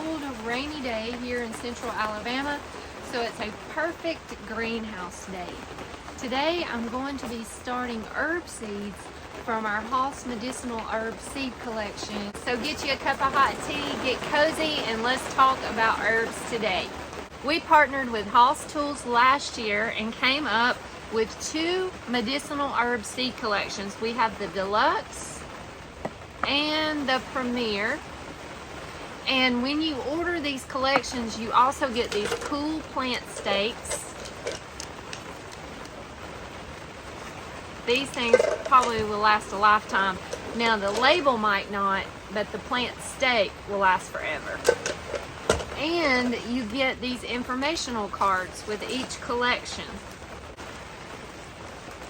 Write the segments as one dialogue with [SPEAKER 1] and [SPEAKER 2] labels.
[SPEAKER 1] cold, rainy day here in central Alabama, so it's a perfect greenhouse day. Today I'm going to be starting herb seeds from our Hoss Medicinal Herb Seed Collection. So get you a cup of hot tea, get cozy, and let's talk about herbs today. We partnered with Hoss Tools last year and came up with 2 medicinal herb seed collections. We have the Deluxe and the Premier. And when you order these collections, you also get these cool plant stakes. These things probably will last a lifetime. Now the label might not, but the plant stake will last forever. And you get these informational cards with each collection.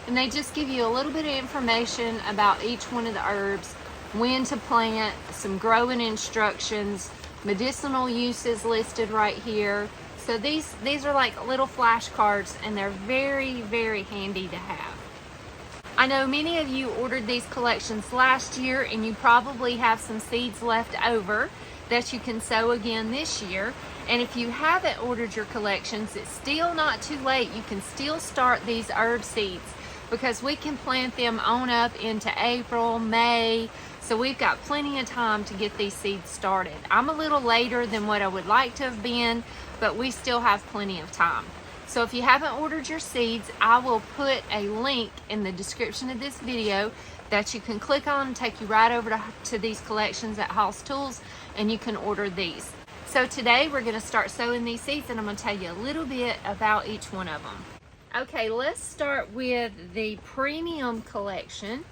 [SPEAKER 1] And they just give you a little bit of information about each one of the herbs, when to plant, some growing instructions, medicinal uses listed right here. So these are like little flashcards, and they're very, very handy to have. I know many of you ordered these collections last year, and you probably have some seeds left over that you can sow again this year. And if you haven't ordered your collections, it's still not too late. You can still start these herb seeds because we can plant them on up into April, May. So we've got plenty of time to get these seeds started. I'm a little later than what I would like to have been, but we still have plenty of time. So if you haven't ordered your seeds, I will put a link in the description of this video that you can click on and take you right over to these collections at Hoss Tools, and you can order these. So today we're gonna start sowing these seeds, and I'm gonna tell you a little bit about each one of them. Okay, let's start with the Premium collection.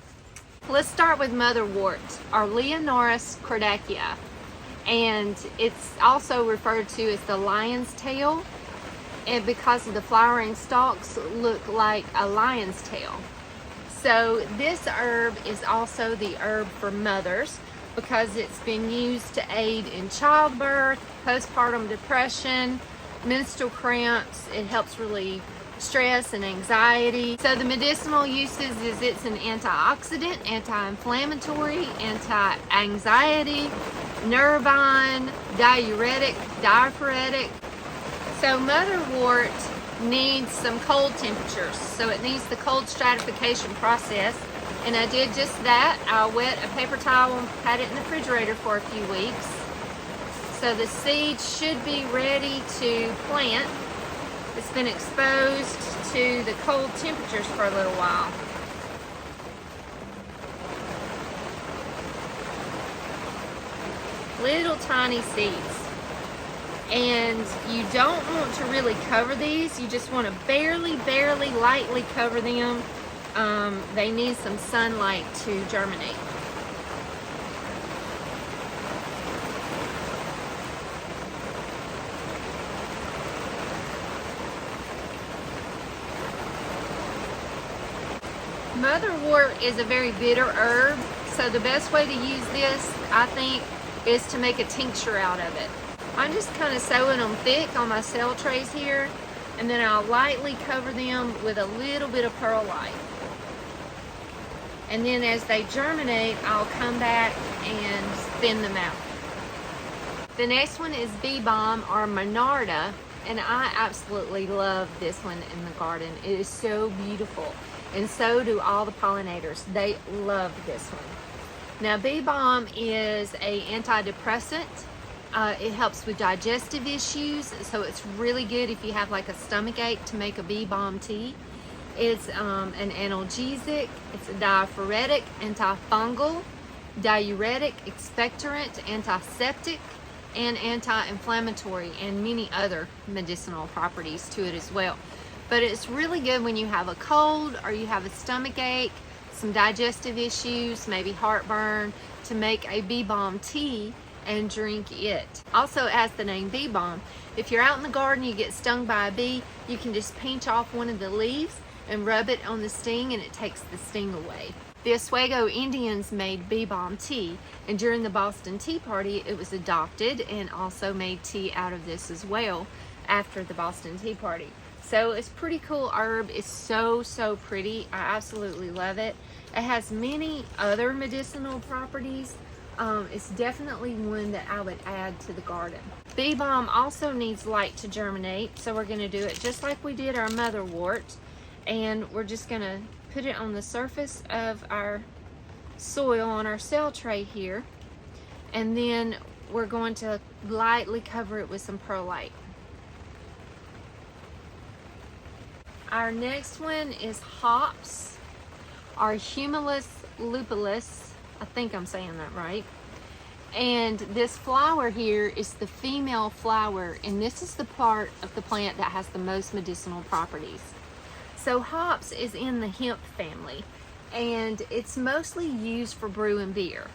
[SPEAKER 1] Let's start with Motherwort, or Leonoris cordacea, and it's also referred to as the lion's tail, and because of the flowering stalks look like a lion's tail. So this herb is also the herb for mothers because it's been used to aid in childbirth, postpartum depression, menstrual cramps. It helps relieve stress and anxiety. So the medicinal uses is it's an antioxidant, anti-inflammatory, anti-anxiety, nervine, diuretic, diaphoretic. So Motherwort needs some cold temperatures, so it needs the cold stratification process, and I did just that. I wet a paper towel and had it in the refrigerator for a few weeks. So the seed should be ready to plant. It's been exposed to the cold temperatures for a little while. Little tiny seeds. And you don't want to really cover these. You just want to barely, lightly cover them. They need some sunlight to germinate. Motherwort is a very bitter herb, so the best way to use this, I think, is to make a tincture out of it. I'm just kind of sowing them thick on my cell trays here, and then I'll lightly cover them with a little bit of perlite. And then as they germinate, I'll come back and thin them out. The next one is Bee Balm, or Monarda, and I absolutely love this one in the garden. It is so beautiful, and so do all the pollinators. They love this one. Now, Bee Balm is an antidepressant. It helps with digestive issues, so it's really good if you have like a stomach ache to make a Bee Balm tea. It's an analgesic, it's a diaphoretic, antifungal, diuretic, expectorant, antiseptic, and anti-inflammatory, and many other medicinal properties to it as well. But it's really good when you have a cold or you have a stomach ache, some digestive issues, maybe heartburn, to make a Bee Balm tea and drink it. Also, as the name Bee Balm, if you're out in the garden, you get stung by a bee, you can just pinch off one of the leaves and rub it on the sting, and it takes the sting away. The Oswego Indians made Bee Balm tea, and during the Boston Tea Party, it was adopted and also made tea out of this as well after the Boston Tea Party. So it's pretty cool herb. It's so pretty. I absolutely love it. It has many other medicinal properties It's definitely one that I would add to the garden. Bee balm also needs light to germinate, so we're going to do it just like we did our motherwort, and we're just going to put it on the surface of our soil on our cell tray here, and then we're going to lightly cover it with some perlite. Our next one is hops, our Humulus lupulus. I think I'm saying that right. And this flower here is the female flower, and this is the part of the plant that has the most medicinal properties. So hops is in the hemp family, and it's mostly used for brewing beer,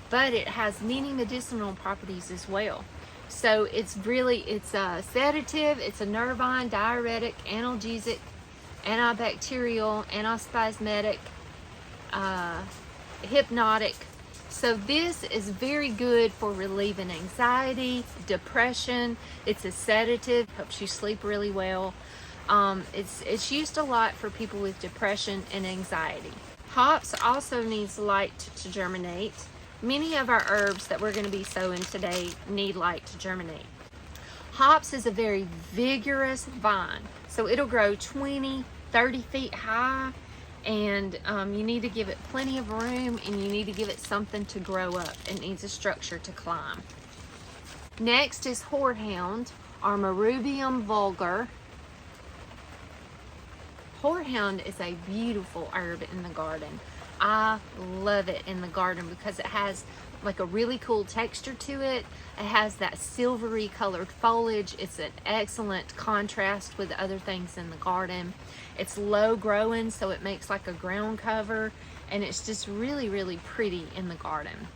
[SPEAKER 1] but it has many medicinal properties as well. So it's a sedative, it's a nervine, diuretic, analgesic, antibacterial, antispasmodic, hypnotic. So this is very good for relieving anxiety, depression. It's a sedative, helps you sleep really well. It's used a lot for people with depression and anxiety. Hops also needs light to germinate. Many of our herbs that we're going to be sowing today need light to germinate. Hops is a very vigorous vine, so it'll grow 20, 30 feet high, and you need to give it plenty of room, and you need to give it something to grow up. It needs a structure to climb. Next is Horehound, or Marubium vulgar. Horehound is a beautiful herb in the garden. I love it in the garden because it has like a really cool texture to it. It has that silvery colored foliage. It's an excellent contrast with other things in the garden. It's low growing, so it makes like a ground cover, and it's just really, really pretty in the garden.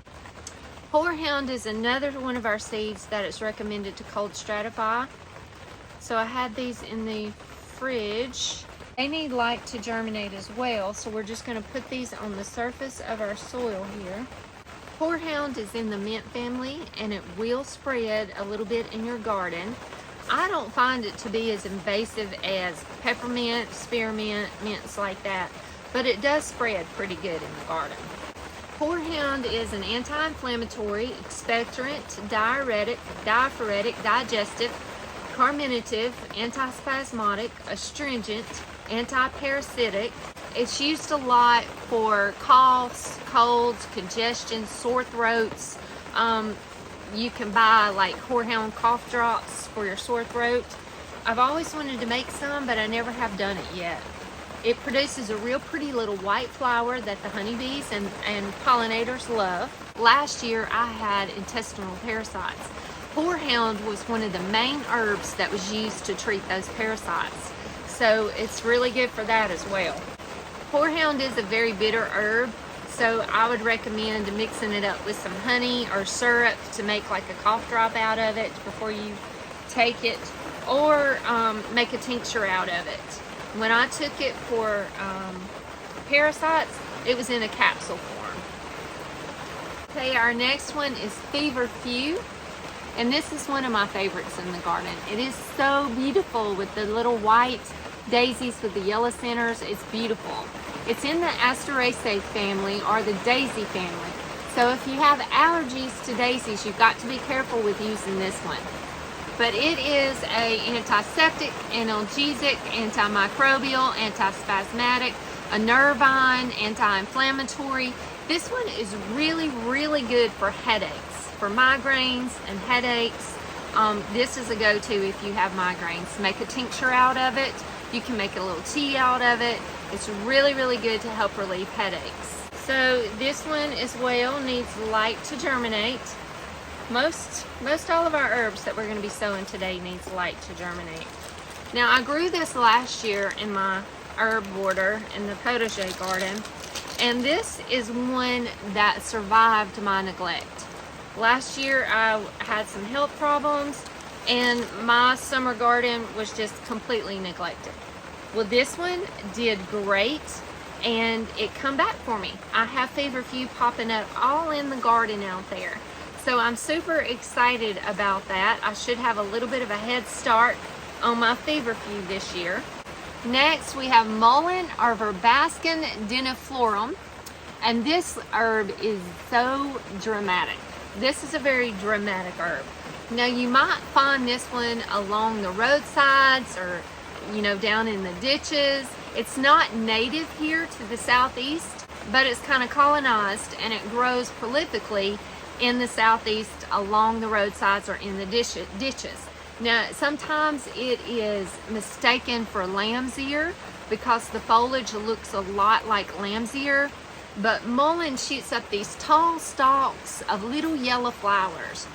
[SPEAKER 1] Horehound is another one of our seeds that it's recommended to cold stratify. So I had these in the fridge. They need light to germinate as well, so we're just going to put these on the surface of our soil here. Horehound is in the mint family, and it will spread a little bit in your garden. I don't find it to be as invasive as peppermint, spearmint, mints like that, but it does spread pretty good in the garden. Horehound is an anti-inflammatory, expectorant, diuretic, diaphoretic, digestive, carminative, antispasmodic, astringent, anti-parasitic. It's used a lot for coughs, colds, congestion, sore throats. You can buy like Horehound cough drops for your sore throat. I've always wanted to make some, but I never have done it yet. It produces a real pretty little white flower that the honeybees and pollinators love. Last year I had intestinal parasites. Horehound was one of the main herbs that was used to treat those parasites. So it's really good for that as well. Horehound is a very bitter herb, so I would recommend mixing it up with some honey or syrup to make like a cough drop out of it before you take it, or make a tincture out of it. When I took it for parasites, it was in a capsule form. Okay, our next one is Feverfew, and this is one of my favorites in the garden. It is so beautiful with the little white daisies with the yellow centers. It's beautiful. It's in the Asteraceae family, or the daisy family. So if you have allergies to daisies, you've got to be careful with using this one. But it is a antiseptic, analgesic, antimicrobial, antispasmodic, a nervine, anti-inflammatory. This one is really, really good for headaches, for migraines and headaches. This is a go-to if you have migraines. Make a tincture out of it. You can make a little tea out of it. It's really, really good to help relieve headaches. So this one as well needs light to germinate. Most all of our herbs that we're going to be sowing today needs light to germinate. Now I grew this last year in my herb border in the potager garden, and this is one that survived my neglect. Last year I had some health problems, and my summer garden was just completely neglected. Well, this one did great, and it come back for me. I have Feverfew popping up all in the garden out there. So I'm super excited about that. I should have a little bit of a head start on my Feverfew this year. Next, we have Mullen, or Verbascum diniflorum. And this herb is so dramatic. This is a very dramatic herb. Now you might find this one along the roadsides or, you know, down in the ditches. It's not native here to the southeast, but it's kind of colonized, and it grows prolifically in the southeast along the roadsides or in the ditches. Now sometimes it is mistaken for lamb's ear because the foliage looks a lot like lamb's ear, but mullein shoots up these tall stalks of little yellow flowers,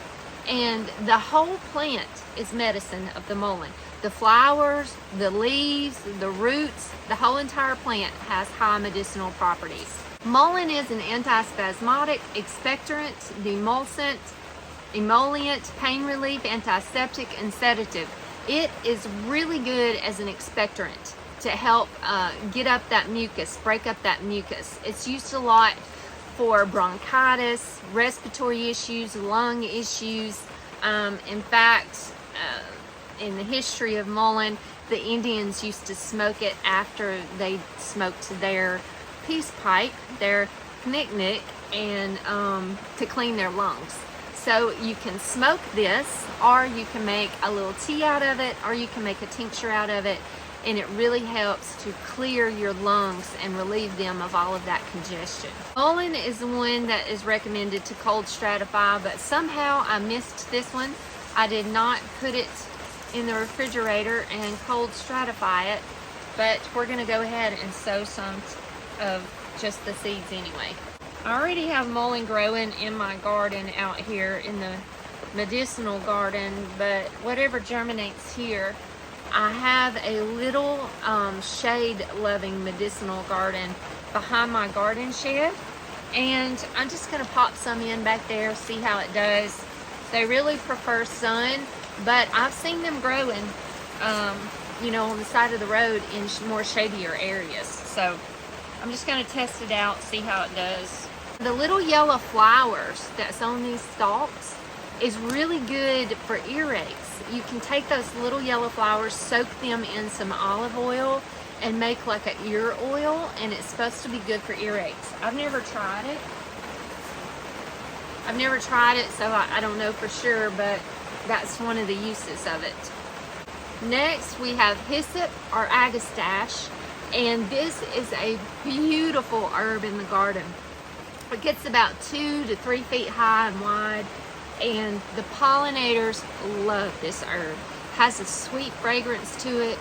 [SPEAKER 1] and the whole plant is medicine of the mullein. The flowers, the leaves, the roots, the whole entire plant has high medicinal properties. Mullein is an antispasmodic, expectorant, demulcent, emollient, pain relief, antiseptic, and sedative. It is really good as an expectorant to help get up that mucus, break up that mucus. It's used a lot for bronchitis, respiratory issues, lung issues. In fact, in the history of mullein, the Indians used to smoke it after they smoked their peace pipe, their knick-knick, and to clean their lungs. So you can smoke this, or you can make a little tea out of it, or you can make a tincture out of it, and it really helps to clear your lungs and relieve them of all of that congestion. Mullein is the one that is recommended to cold stratify, but somehow I missed this one. I did not put it in the refrigerator and cold stratify it, but we're gonna go ahead and sow some of just the seeds anyway. I already have mullein growing in my garden out here in the medicinal garden, but whatever germinates here, I have a little shade-loving medicinal garden behind my garden shed, and I'm just gonna pop some in back there, see how it does. They really prefer sun, but I've seen them growing, you know, on the side of the road in more shadier areas. So I'm just gonna test it out, see how it does. The little yellow flowers that's on these stalks is really good for earaches. You can take those little yellow flowers, soak them in some olive oil, and make like an ear oil, and it's supposed to be good for earaches. I've never tried it. So I don't know for sure, but that's one of the uses of it. Next, we have hyssop or agastache, and this is a beautiful herb in the garden. It gets about 2 to 3 feet high and wide, and the pollinators love this herb. It has a sweet fragrance to it,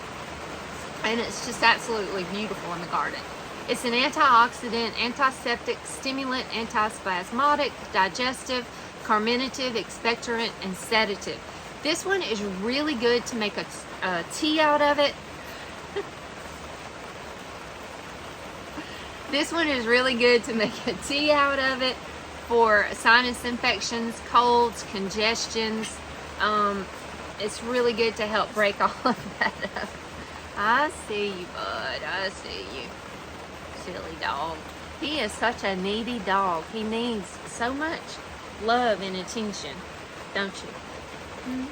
[SPEAKER 1] and it's just absolutely beautiful in the garden. It's an antioxidant, antiseptic, stimulant, antispasmodic, digestive, carminative, expectorant, and sedative. This one is really good to make a tea out of it. This one is really good to make a tea out of it for sinus infections, colds, congestions. It's really good to help break all of that up. I see you, bud. I see you. Silly dog. He is such a needy dog. He needs so much love and attention, don't you? Hmm?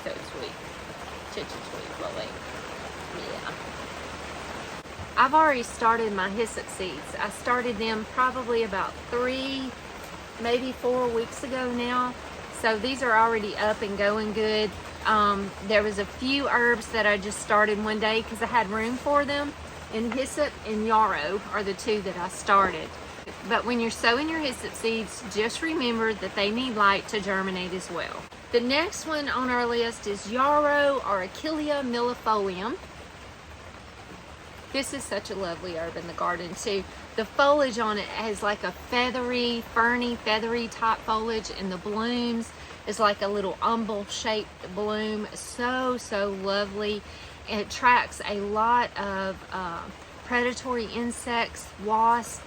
[SPEAKER 1] So sweet. Such a sweet boy. Yeah. I've already started my hyssop seeds. I started them probably about 3, maybe 4 weeks ago now. So these are already up and going good. There was a few herbs that I just started one day because I had room for them. And hyssop and yarrow are the 2 that I started. But when you're sowing your hyssop seeds, just remember that they need light to germinate as well. The next one on our list is yarrow or Achillea millefolium. This is such a lovely herb in the garden too. The foliage on it has like a feathery, ferny, feathery type foliage, and the blooms is like a little umbel shaped bloom. So lovely. It attracts a lot of predatory insects, wasps,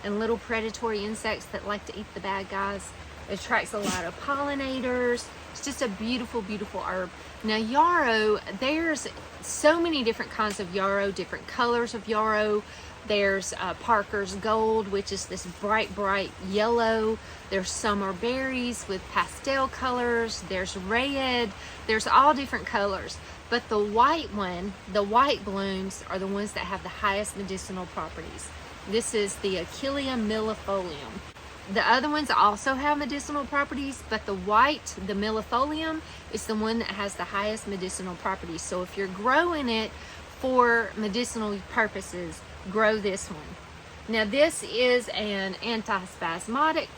[SPEAKER 1] and little predatory insects that like to eat the bad guys. It attracts a lot of pollinators. It's just a beautiful, beautiful herb. Now yarrow, there's so many different kinds of yarrow, different colors of yarrow. There's Parker's Gold, which is this bright yellow. There's summer berries with pastel colors. There's red. There's all different colors. But the white one, the white blooms, are the ones that have the highest medicinal properties. This is the Achillea millefolium. The other ones also have medicinal properties, but the white, the millefolium, is the one that has the highest medicinal properties. So if you're growing it for medicinal purposes, grow this one. Now this is an antispasmodic,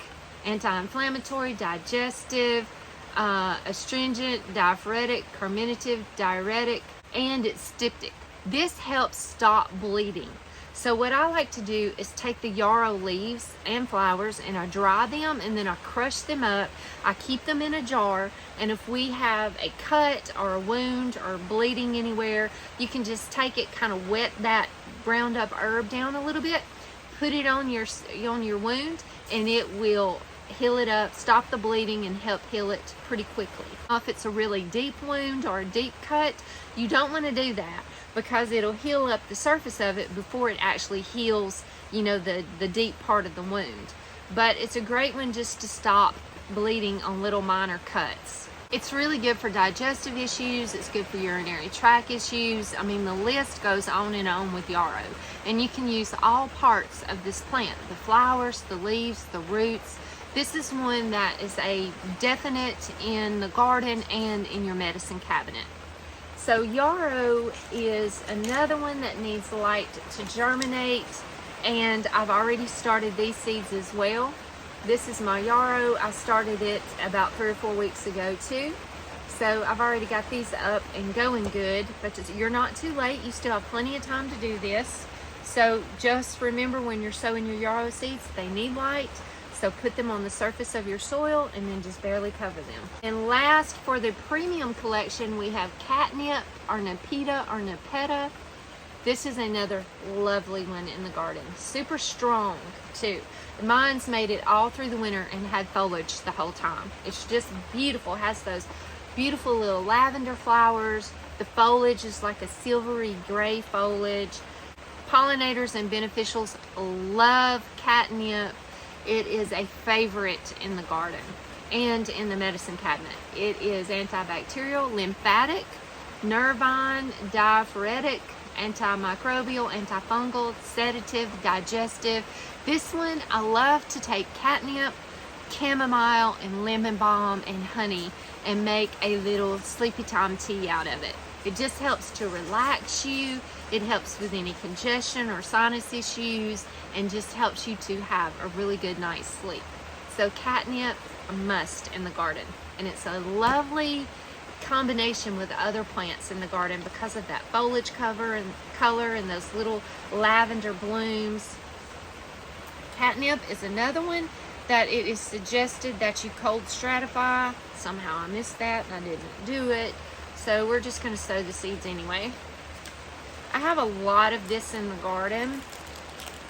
[SPEAKER 1] anti-inflammatory, digestive, astringent, diaphoretic, carminative, diuretic, and it's styptic. This helps stop bleeding. So what I like to do is take the yarrow leaves and flowers and I dry them and then I crush them up. I keep them in a jar, and if we have a cut or a wound or bleeding anywhere, you can just take it, kind of wet that ground up herb down a little bit, put it on your wound, and it will heal it up, stop the bleeding, and help heal it pretty quickly. If it's a really deep wound or a deep cut, you don't want to do that, because it'll heal up the surface of it before it actually heals, you know, the deep part of the wound. But it's a great one just to stop bleeding on little minor cuts. It's really good for digestive issues. It's good for urinary tract issues. I mean, the list goes on and on with yarrow. And you can use all parts of this plant, the flowers, the leaves, the roots. This is one that is a definite in the garden and in your medicine cabinet. So yarrow is another one that needs light to germinate, and I've already started these seeds as well. This is my yarrow. I started it about 3 or 4 weeks ago too. So I've already got these up and going good, but you're not too late. You still have plenty of time to do this. So just remember, when you're sowing your yarrow seeds, they need light. So put them on the surface of your soil and then just barely cover them. And last, for the premium collection, we have Catnip or Nepeta or Nepeta. This is another lovely one in the garden. Super strong too. Mine's made it all through the winter and had foliage the whole time. It's just beautiful. It has those beautiful little lavender flowers. The foliage is like a silvery gray foliage. Pollinators and beneficials love catnip. It is a favorite in the garden and in the medicine cabinet. It is antibacterial, lymphatic, nervine, diaphoretic, antimicrobial, antifungal, sedative, digestive. This one, I love to take catnip, chamomile, and lemon balm and honey and make a little sleepy time tea out of it. It just helps to relax you. It helps with any congestion or sinus issues, and just helps you to have a really good night's sleep. So catnip, a must in the garden. And it's a lovely combination with other plants in the garden because of that foliage cover and color and those little lavender blooms. Catnip is another one that it is suggested that you cold stratify. Somehow I missed that and I didn't do it. So we're just going to sow the seeds anyway. I have a lot of this in the garden,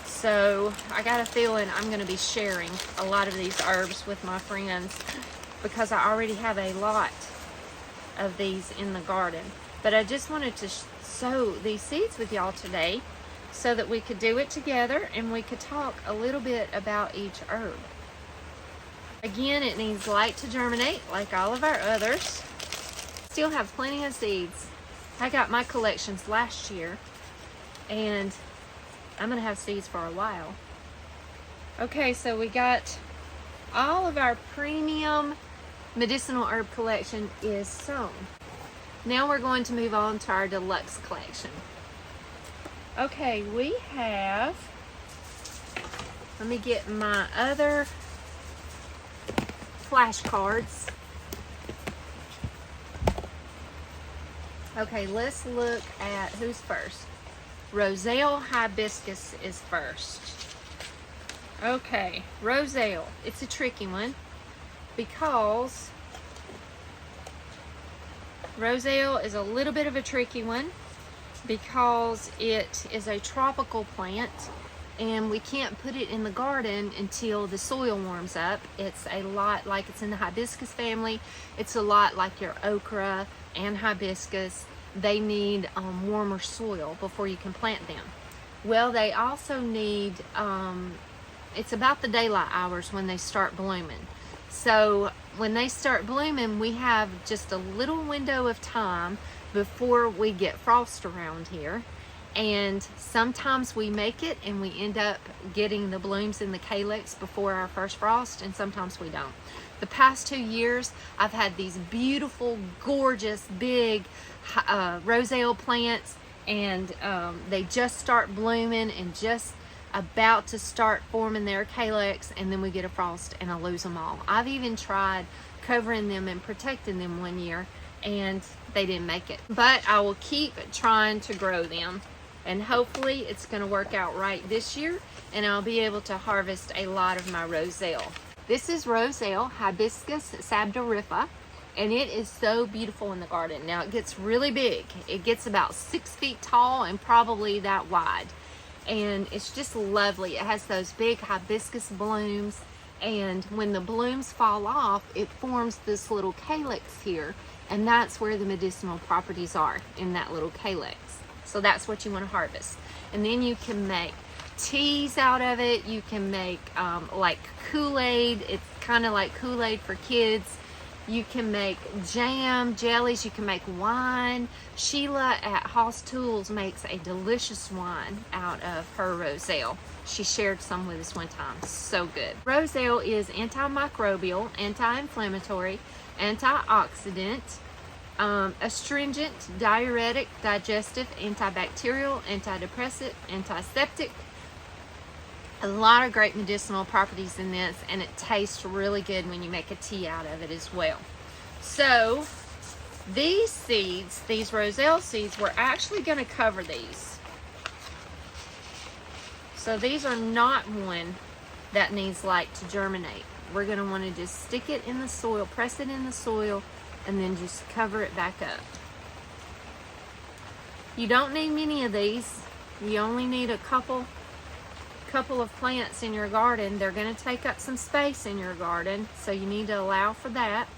[SPEAKER 1] so I got a feeling I'm going to be sharing a lot of these herbs with my friends because I already have a lot of these in the garden. But I just wanted to sow these seeds with y'all today so that we could do it together and we could talk a little bit about each herb. Again, it needs light to germinate like all of our others. Still have plenty of seeds. I got my collections last year and I'm gonna have seeds for a while. Okay, so we got all of our premium medicinal herb collection is sown. Now we're going to move on to our deluxe collection. Okay, we have, let me get my other flashcards. Okay, let's look at who's first. Roselle hibiscus is first. Okay, Roselle. It's a tricky one because Roselle is a little bit of a tricky one because it is a tropical plant and we can't put it in the garden until the soil warms up. It's a lot like, it's in the hibiscus family. It's a lot like your okra and hibiscus. They need warmer soil before you can plant them. Well, they also need, it's about the daylight hours when they start blooming. So when they start blooming, we have just a little window of time before we get frost around here. And sometimes we make it and we end up getting the blooms in the calyx before our first frost, and sometimes we don't. The past 2 years, I've had these beautiful, gorgeous, big roselle plants, and they just start blooming and just about to start forming their calyx, and then we get a frost and I lose them all. I've even tried covering them and protecting them one year, and they didn't make it. But I will keep trying to grow them, and hopefully it's going to work out right this year, and I'll be able to harvest a lot of my roselle. This is roselle, Hibiscus sabdorifa, and it is so beautiful in the garden. Now it gets really big. It gets about 6 feet tall and probably that wide. And it's just lovely. It has those big hibiscus blooms, and when the blooms fall off, it forms this little calyx here, and that's where the medicinal properties are, in that little calyx. So that's what you want to harvest. And then you can make teas out of it. You can make like Kool-Aid. It's kind of like Kool-Aid for kids. You can make jam, jellies, you can make wine. Sheila at Haas Tools makes a delicious wine out of her roselle. She shared some with us one time, so good. Roselle is antimicrobial, anti-inflammatory, antioxidant, astringent, diuretic, digestive, antibacterial, antidepressant, antiseptic. A lot of great medicinal properties in this, and it tastes really good when you make a tea out of it as well. So these seeds, these roselle seeds, we're actually going to cover these. So these are not one that needs light to germinate. We're going to want to just stick it in the soil, press it in the soil, and then just cover it back up. You don't need many of these. You only need a couple of plants in your garden. They're going to take up some space in your garden, so you need to allow for that.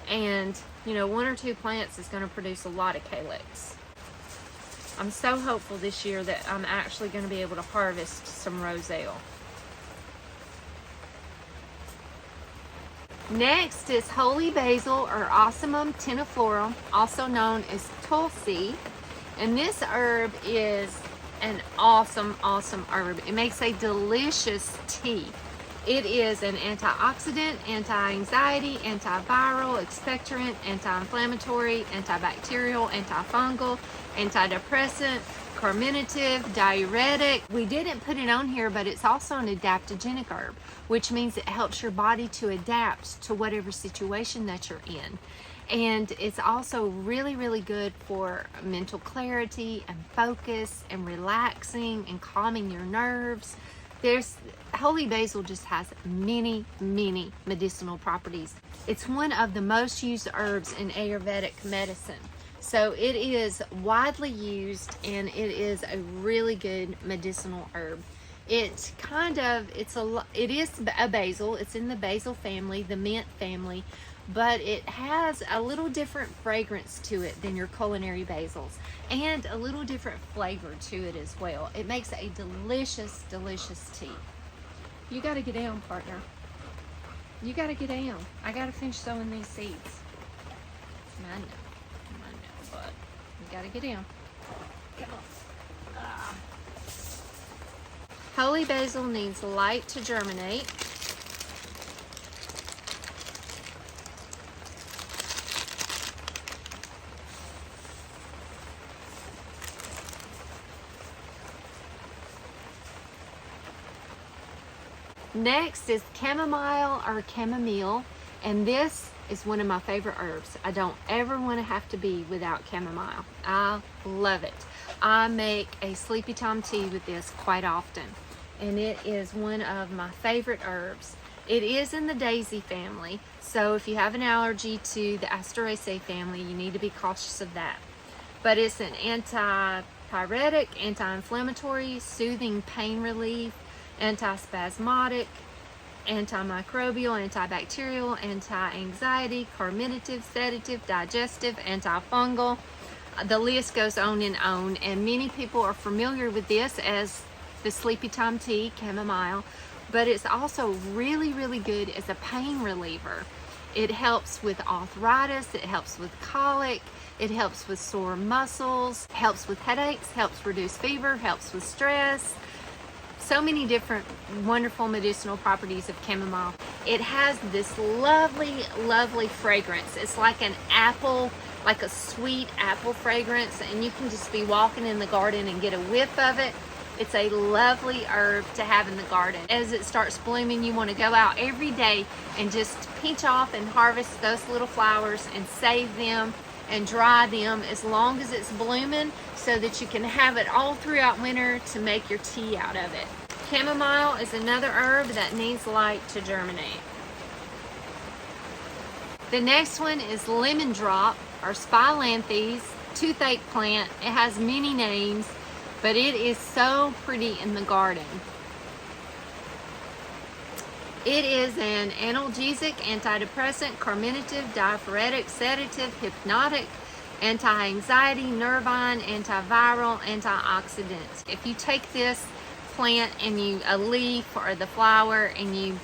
[SPEAKER 1] And you know, 1 or 2 plants is going to produce a lot of calyx. I'm so hopeful this year that I'm actually going to be able to harvest some roselle. Next is holy basil, or Ocimum tenuiflorum, also known as tulsi. And this herb is an awesome herb. It makes a delicious tea. It is an antioxidant, anti-anxiety, antiviral, expectorant, anti-inflammatory, antibacterial, antifungal, antidepressant, carminative, diuretic. We didn't put it on here, but it's also an adaptogenic herb, which means it helps your body to adapt to whatever situation that you're in. And it's also really good for mental clarity and focus and relaxing and calming your nerves. Holy basil just has many medicinal properties. It's one of the most used herbs in Ayurvedic medicine. So it is widely used, and it is a really good medicinal herb. It is a basil. It's in the basil family, the mint family, but it has a little different fragrance to it than your culinary basils, and a little different flavor to it as well. It makes a delicious tea. You got to get down, partner. You got to get down. I got to finish sowing these seeds. I know, but you got to get down. Come on. Holy basil needs light to germinate. Next is chamomile, or chamomile, and this is one of my favorite herbs. I don't ever want to have to be without chamomile. I love it. I make a sleepy time tea with this quite often, and it is one of my favorite herbs. It is in the daisy family, so if you have an allergy to the Asteraceae family, you need to be cautious of that. But it's an antipyretic, anti-inflammatory, soothing pain relief, antispasmodic, antimicrobial, antibacterial, anti-anxiety, carminative, sedative, digestive, antifungal. The list goes on, and many people are familiar with this as the sleepy time tea, chamomile, but it's also really good as a pain reliever. It helps with arthritis, it helps with colic, it helps with sore muscles, helps with headaches, helps reduce fever, helps with stress. So many different wonderful medicinal properties of chamomile. It has this lovely, lovely fragrance. It's like an apple, like a sweet apple fragrance, and you can just be walking in the garden and get a whiff of it. It's a lovely herb to have in the garden. As it starts blooming, you want to go out every day and just pinch off and harvest those little flowers and save them and dry them as long as it's blooming so that you can have it all throughout winter to make your tea out of it. Chamomile is another herb that needs light to germinate. The next one is lemon drop or spilanthes, toothache plant. It has many names, but it is so pretty in the garden. It is an analgesic, antidepressant, carminative, diaphoretic, sedative, hypnotic, anti-anxiety, nervine, antiviral, antioxidant. If you take this plant and a leaf or the flower and you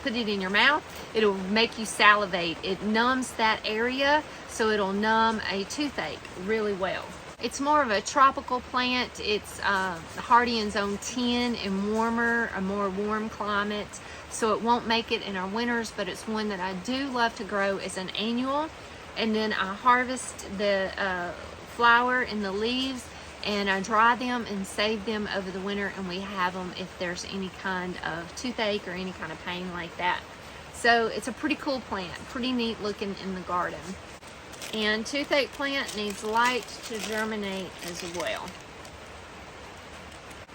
[SPEAKER 1] put it in your mouth, it'll make you salivate. It numbs that area, so it'll numb a toothache really well. It's more of a tropical plant. It's hardy in zone 10 and warmer, a more warm climate, so it won't make it in our winters, but it's one that I do love to grow as an annual. And then I harvest the flower and the leaves, and I dry them and save them over the winter, and we have them if there's any kind of toothache or any kind of pain like that. So it's a pretty cool plant, pretty neat looking in the garden. And toothache plant needs light to germinate as well.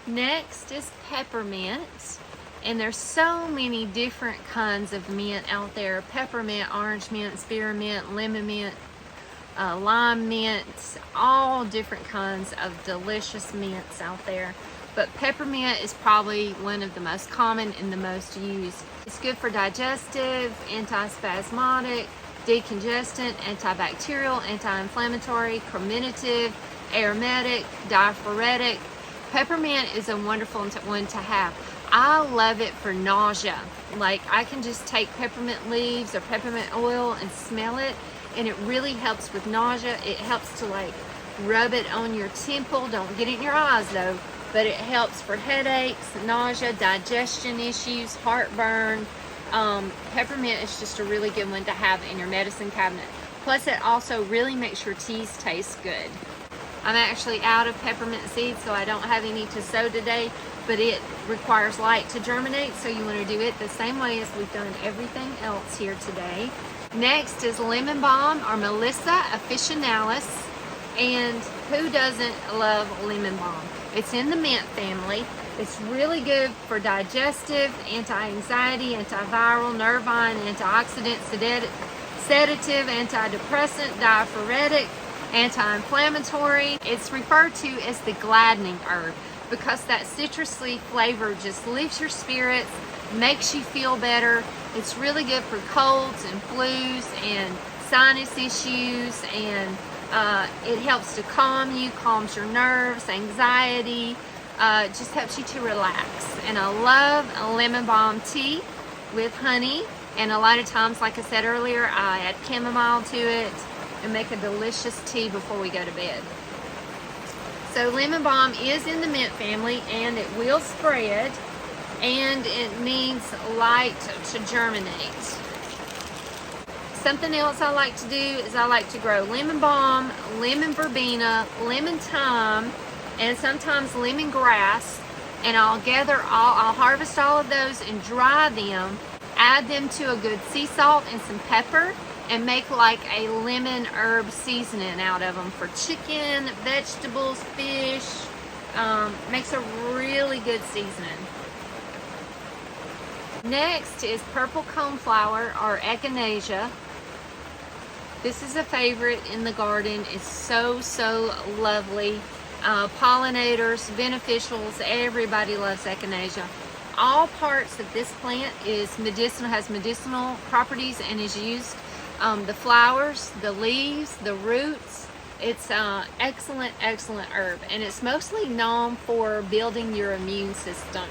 [SPEAKER 1] Next is peppermint. And there's so many different kinds of mint out there. Peppermint, orange mint, spearmint, lemon mint, lime mint, all different kinds of delicious mints out there. But peppermint is probably one of the most common and the most used. It's good for digestive, antispasmodic, decongestant, antibacterial, anti-inflammatory, carminative, aromatic, diaphoretic. Peppermint is a wonderful one to have. I love it for nausea. Like, I can just take peppermint leaves or peppermint oil and smell it, and it really helps with nausea. It helps to like rub it on your temple. Don't get it in your eyes though, but it helps for headaches, nausea, digestion issues, heartburn. Peppermint is just a really good one to have in your medicine cabinet. Plus it also really makes your teas taste good. I'm actually out of peppermint seeds, so I don't have any to sow today, but it requires light to germinate, so you want to do it the same way as we've done everything else here today. Next is lemon balm or Melissa officinalis, and who doesn't love lemon balm? It's in the mint family. It's really good for digestive, anti-anxiety, antiviral, nervine, antioxidant, sedative, antidepressant, diaphoretic, anti-inflammatory. It's referred to as the gladdening herb because that citrusy flavor just lifts your spirits, makes you feel better. It's really good for colds and flus and sinus issues, and it helps to calm you, calms your nerves, anxiety, just helps you to relax. And I love a lemon balm tea with honey, and a lot of times, like I said earlier, I add chamomile to it and make a delicious tea before we go to bed. So lemon balm is in the mint family, and it will spread, and it needs light to germinate. Something else I like to do is I like to grow lemon balm, lemon verbena, lemon thyme, and sometimes lemongrass, and I'll harvest all of those and dry them, add them to a good sea salt and some pepper, and make like a lemon herb seasoning out of them for chicken, vegetables, fish. Makes a really good seasoning. Next is purple coneflower or echinacea. This is a favorite in the garden. It's so lovely. Pollinators, beneficials, everybody loves echinacea. All parts of this plant is medicinal, has medicinal properties, and is used. The flowers, the leaves, the roots. It's excellent herb, and it's mostly known for building your immune system,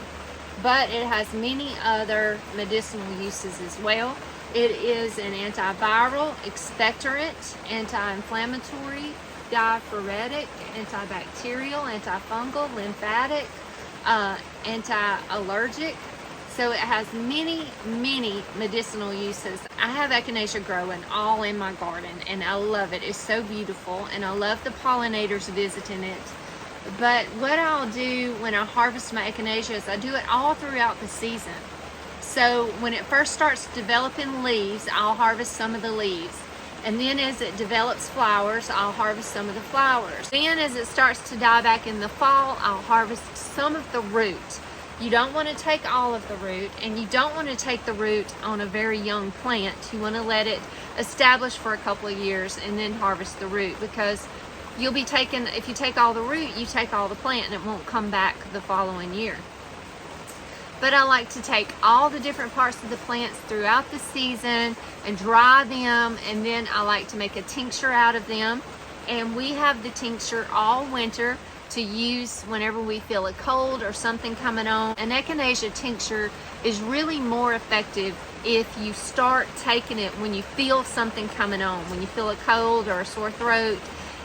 [SPEAKER 1] but it has many other medicinal uses as well. It is an antiviral, expectorant, anti-inflammatory, diaphoretic, antibacterial, antifungal, lymphatic, anti-allergic. So it has many, many medicinal uses. I have echinacea growing all in my garden, and I love it. It's so beautiful, and I love the pollinators visiting it. But what I'll do when I harvest my echinacea is I do it all throughout the season. So when it first starts developing leaves, I'll harvest some of the leaves. And then as it develops flowers, I'll harvest some of the flowers. Then as it starts to die back in the fall, I'll harvest some of the root. You don't want to take all of the root, and you don't want to take the root on a very young plant. You want to let it establish for a couple of years and then harvest the root, because you'll be taking, if you take all the root, you take all the plant and it won't come back the following year. But I like to take all the different parts of the plants throughout the season and dry them, and then I like to make a tincture out of them. And we have the tincture all winter to use whenever we feel a cold or something coming on. An echinacea tincture is really more effective if you start taking it when you feel something coming on, when you feel a cold or a sore throat.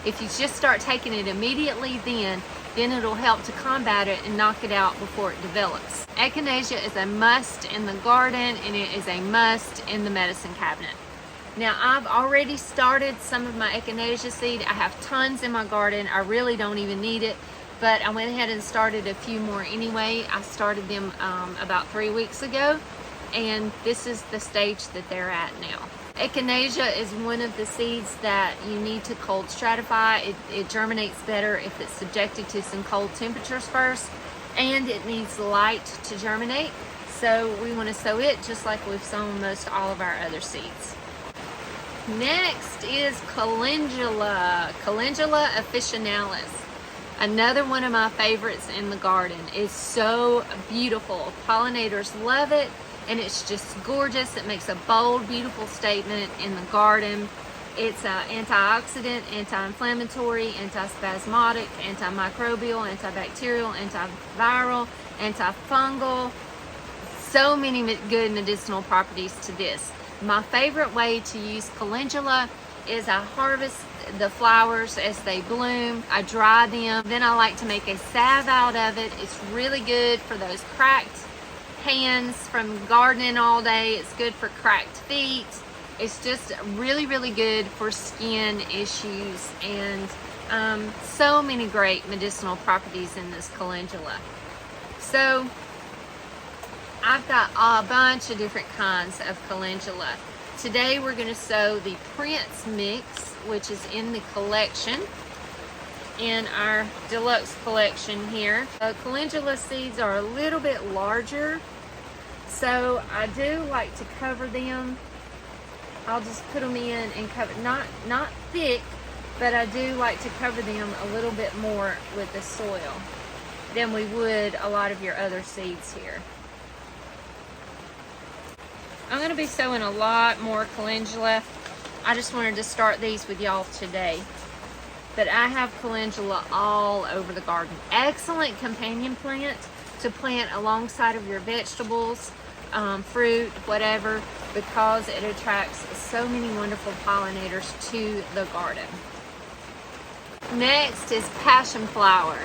[SPEAKER 1] If you just start taking it immediately, then it'll help to combat it and knock it out before it develops. Echinacea is a must in the garden, and it is a must in the medicine cabinet. Now, I've already started some of my echinacea seed. I have tons in my garden. I really don't even need it, but I went ahead and started a few more anyway. I started them about 3 weeks ago, and this is the stage that they're at now. Echinacea is one of the seeds that you need to cold stratify. It germinates better if it's subjected to some cold temperatures first, and it needs light to germinate. So we want to sow it just like we've sown most all of our other seeds. Next is calendula, Calendula officinalis. Another one of my favorites in the garden. It's so beautiful. Pollinators love it, and it's just gorgeous. It makes a bold, beautiful statement in the garden. It's antioxidant, anti-inflammatory, antispasmodic, antimicrobial, antibacterial, antiviral, antifungal. So many good medicinal properties to this. My favorite way to use calendula is I harvest the flowers as they bloom. I dry them. Then I like to make a salve out of it. It's really good for those cracked hands from gardening all day. It's good for cracked feet. It's just really, really good for skin issues, and so many great medicinal properties in this calendula. So I've got a bunch of different kinds of calendula. Today we're going to sow the Prince mix, which is in the collection, in our deluxe collection here. Calendula seeds are a little bit larger, so I do like to cover them. I'll just put them in and cover, not thick, but I do like to cover them a little bit more with the soil than we would a lot of your other seeds here. I'm going to be sowing a lot more calendula. I just wanted to start these with y'all today. But I have calendula all over the garden. Excellent companion plant to plant alongside of your vegetables, fruit, whatever, because it attracts so many wonderful pollinators to the garden. Next is Passionflower.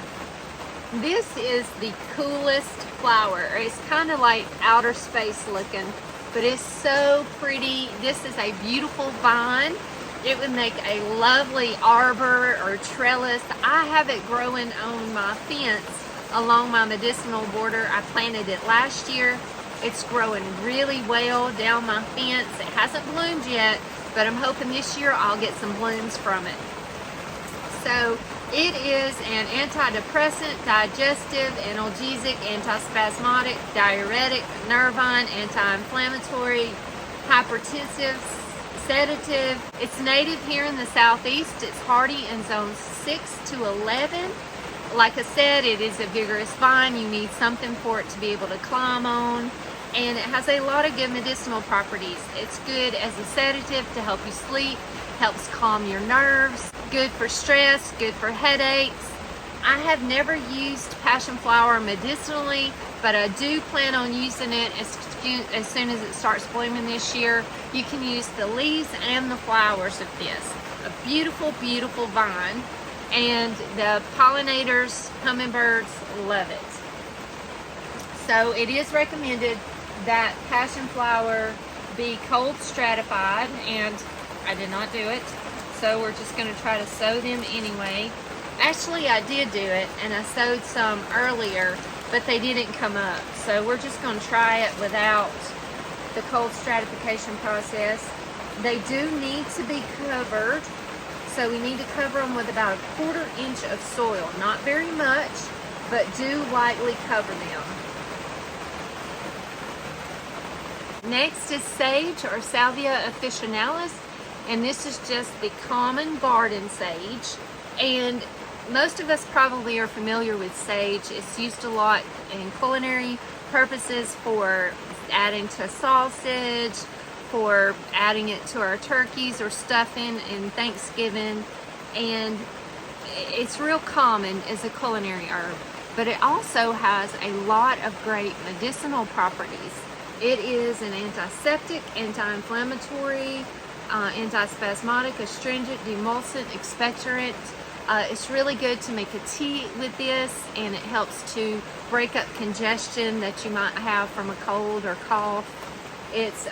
[SPEAKER 1] This is the coolest flower. It's kind of like outer space looking, but it's so pretty. This is a beautiful vine. It would make a lovely arbor or trellis. I have it growing on my fence along my medicinal border. I planted it last year. It's growing really well down my fence. It hasn't bloomed yet, but I'm hoping this year I'll get some blooms from it. So it is an antidepressant, digestive, analgesic, antispasmodic, diuretic, nervine, anti-inflammatory, hypertensive, sedative. It's native here in the southeast. It's hardy in zones 6 to 11. Like I said, it is a vigorous vine. You need something for it to be able to climb on. And it has a lot of good medicinal properties. It's good as a sedative to help you sleep, helps calm your nerves, good for stress, good for headaches. I have never used Passionflower medicinally, but I do plan on using it as as soon as it starts blooming this year. You can use the leaves and the flowers of this. A beautiful, beautiful vine. And the pollinators, hummingbirds, love it. So it is recommended that Passionflower be cold stratified, and I did not do it. So we're just going to try to sow them anyway. Actually, I did do it, and I sowed some earlier, but they didn't come up. So we're just going to try it without the cold stratification process. They do need to be covered. So we need to cover them with about 1/4 inch of soil. Not very much, but do lightly cover them. Next is sage, or Salvia officinalis, and this is just the common garden sage. And most of us probably are familiar with sage. It's used a lot in culinary purposes, for adding to sausage, for adding it to our turkeys or stuffing in Thanksgiving, and it's real common as a culinary herb. But it also has a lot of great medicinal properties. It is an antiseptic, anti-inflammatory, antispasmodic, astringent, demulcent, expectorant. It's really good to make a tea with this, and it helps to break up congestion that you might have from a cold or cough. It's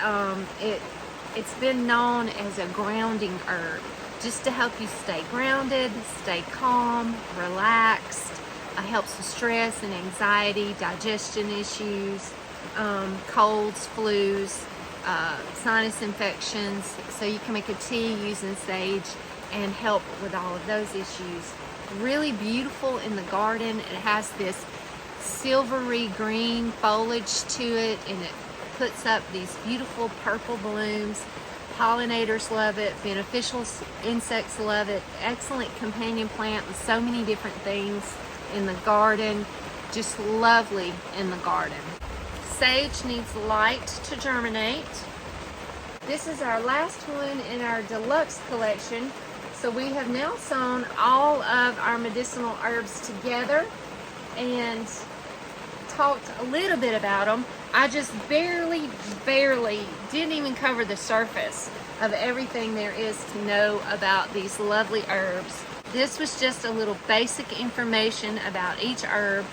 [SPEAKER 1] been known as a grounding herb, just to help you stay grounded, stay calm, relaxed. It helps with stress and anxiety, digestion issues, colds, flus, sinus infections. So you can make a tea using sage and help with all of those issues. Really beautiful in the garden. It has this silvery green foliage to it, and it puts up these beautiful purple blooms. Pollinators love it, beneficial insects love it. Excellent companion plant with so many different things in the garden. Just lovely in the garden. Sage needs light to germinate. This is our last one in our deluxe collection. So we have now sown all of our medicinal herbs together and talked a little bit about them. I just barely didn't even cover the surface of everything there is to know about these lovely herbs. This was just a little basic information about each herb,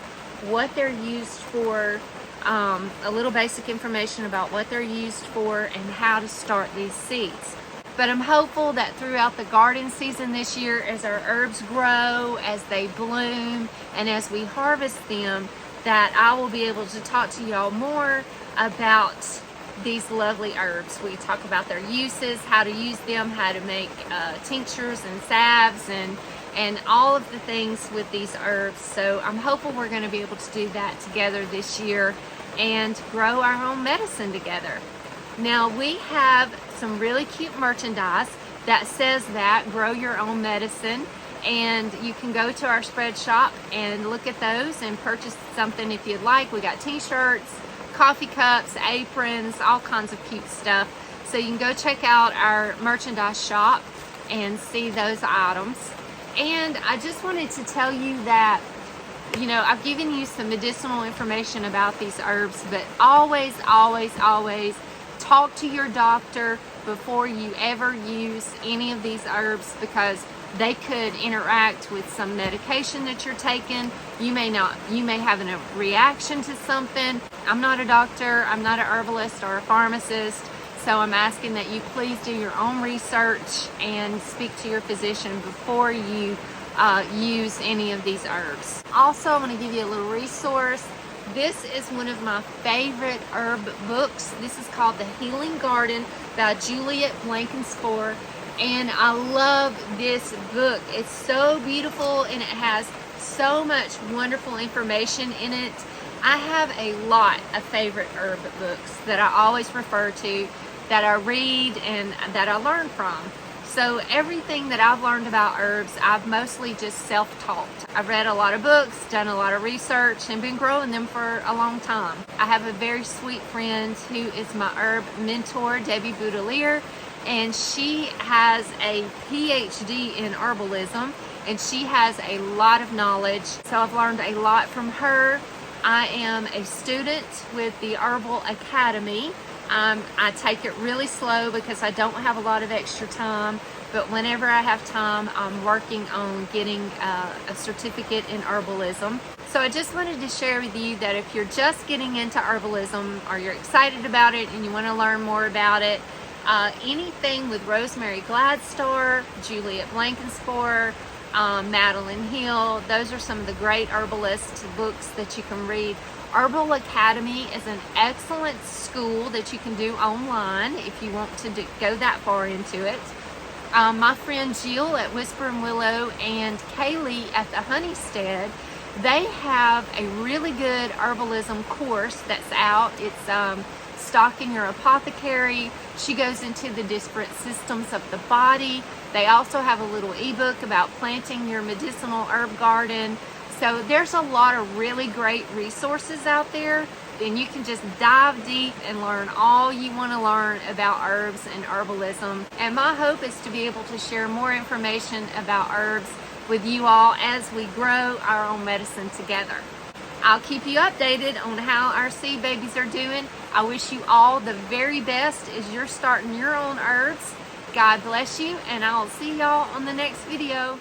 [SPEAKER 1] what they're used for, a little basic information about what they're used for, and how to start these seeds. But I'm hopeful that throughout the garden season this year, as our herbs grow, as they bloom, and as we harvest them, that I will be able to talk to y'all more about these lovely herbs. We talk about their uses, how to use them, how to make tinctures and salves, and all of the things with these herbs. So I'm hopeful we're going to be able to do that together this year and grow our own medicine together. Now we have some really cute merchandise that says that, grow your own medicine. And you can go to our spread shop and look at those and purchase something if you'd like. We got t-shirts, coffee cups, aprons, all kinds of cute stuff. So you can go check out our merchandise shop and see those items. And I just wanted to tell you that, you know, I've given you some medicinal information about these herbs, but always, always, always talk to your doctor before you ever use any of these herbs, because they could interact with some medication that you're taking. You may have a reaction to something. I'm not a doctor, I'm not a herbalist or a pharmacist, so I'm asking that you please do your own research and speak to your physician before you use any of these herbs. Also, I want to give you a little resource. This is one of my favorite herb books. This is called The Healing Garden by Juliet Blankenspore. And I love this book. It's so beautiful, and it has so much wonderful information in it. I have a lot of favorite herb books that I always refer to, that I read and that I learn from. So everything that I've learned about herbs, I've mostly just self-taught. I've read a lot of books, done a lot of research, and been growing them for a long time. I have a very sweet friend who is my herb mentor, Debbie Boudelier, and she has a PhD in herbalism, and she has a lot of knowledge. So I've learned a lot from her, I am a student with the Herbal Academy. I take it really slow because I don't have a lot of extra time, but whenever I have time, I'm working on getting a certificate in herbalism. So I just wanted to share with you that if you're just getting into herbalism or you're excited about it and you want to learn more about it, anything with Rosemary Gladstar, Juliet Blankenspore, Madeline Hill, those are some of the great herbalist books that you can read. Herbal Academy is an excellent school that you can do online if you want to go that far into it. My friend Jill at Whisper and Willow and Kaylee at the Honeystead, they have a really good herbalism course that's out. It's Stocking Your Apothecary. She goes into the disparate systems of the body. They also have a little ebook about planting your medicinal herb garden. So there's a lot of really great resources out there. Then you can just dive deep and learn all you want to learn about herbs and herbalism. And my hope is to be able to share more information about herbs with you all as we grow our own medicine together. I'll keep you updated on how our seed babies are doing. I wish you all the very best as you're starting your own herbs. God bless you, and I'll see y'all on the next video.